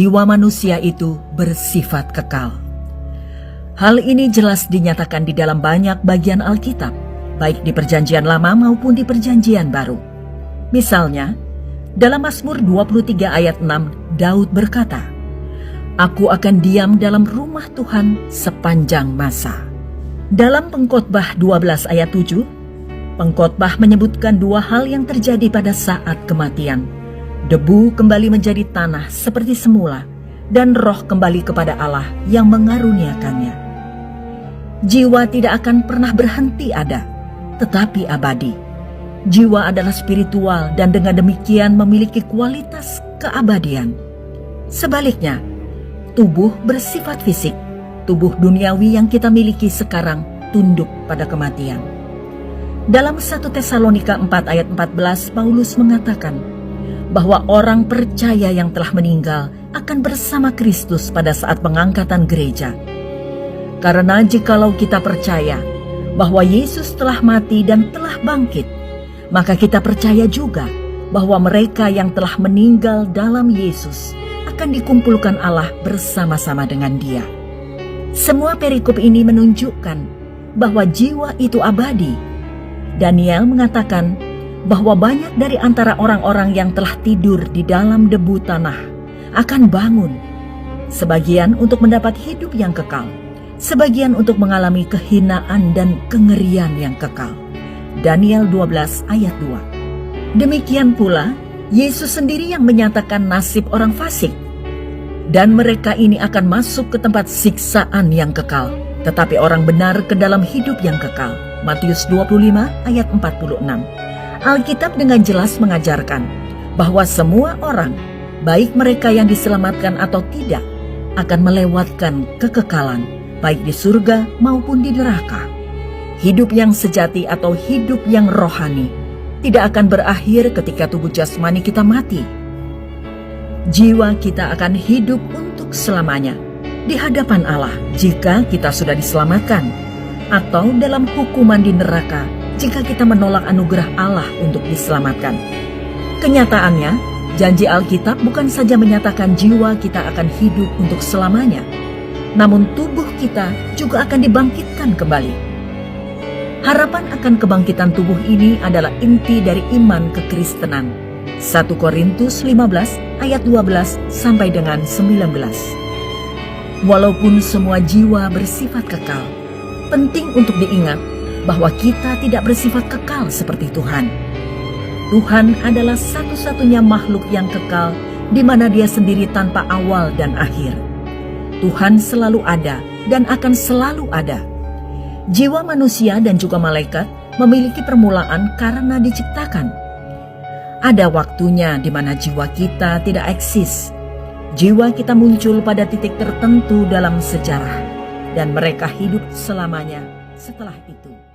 jiwa manusia itu bersifat kekal. Hal ini jelas dinyatakan di dalam banyak bagian Alkitab, baik di Perjanjian Lama maupun di Perjanjian Baru. Misalnya, dalam Mazmur 23 ayat 6, Daud berkata, "Aku akan diam dalam rumah Tuhan sepanjang masa." Dalam Pengkhotbah 12 ayat 7, pengkhotbah menyebutkan dua hal yang terjadi pada saat kematian. Debu kembali menjadi tanah seperti semula, dan roh kembali kepada Allah yang mengaruniakannya. Jiwa tidak akan pernah berhenti ada, tetapi abadi. Jiwa adalah spiritual dan dengan demikian memiliki kualitas keabadian. Sebaliknya, tubuh bersifat fisik. Tubuh duniawi yang kita miliki sekarang tunduk pada kematian. Dalam 1 Tesalonika 4 ayat 14, Paulus mengatakan bahwa orang percaya yang telah meninggal akan bersama Kristus pada saat pengangkatan gereja. Karena jikalau kita percaya bahwa Yesus telah mati dan telah bangkit, maka kita percaya juga bahwa mereka yang telah meninggal dalam Yesus akan dikumpulkan Allah bersama-sama dengan Dia. Semua perikop ini menunjukkan bahwa jiwa itu abadi. Daniel mengatakan bahwa banyak dari antara orang-orang yang telah tidur di dalam debu tanah akan bangun, sebagian untuk mendapat hidup yang kekal, sebagian untuk mengalami kehinaan dan kengerian yang kekal. Daniel 12 ayat 2. Demikian pula, Yesus sendiri yang menyatakan nasib orang fasik. Dan mereka ini akan masuk ke tempat siksaan yang kekal, tetapi orang benar ke dalam hidup yang kekal. Matius 25 ayat 46. Alkitab dengan jelas mengajarkan bahwa semua orang, baik mereka yang diselamatkan atau tidak, akan melewatkan kekekalan, baik di surga maupun di neraka. Hidup yang sejati atau hidup yang rohani tidak akan berakhir ketika tubuh jasmani kita mati. Jiwa kita akan hidup untuk selamanya di hadapan Allah jika kita sudah diselamatkan, atau dalam hukuman di neraka jika kita menolak anugerah Allah untuk diselamatkan. Kenyataannya, janji Alkitab bukan saja menyatakan jiwa kita akan hidup untuk selamanya, namun tubuh kita juga akan dibangkitkan kembali. Harapan akan kebangkitan tubuh ini adalah inti dari iman kekristenan. 1 Korintus 15 ayat 12 sampai dengan 19. Walaupun semua jiwa bersifat kekal, penting untuk diingat bahwa kita tidak bersifat kekal seperti Tuhan. Tuhan adalah satu-satunya makhluk yang kekal, di mana Dia sendiri tanpa awal dan akhir. Tuhan selalu ada dan akan selalu ada. Jiwa manusia dan juga malaikat memiliki permulaan karena diciptakan. Ada waktunya di mana jiwa kita tidak eksis. Jiwa kita muncul pada titik tertentu dalam sejarah, dan mereka hidup selamanya setelah itu.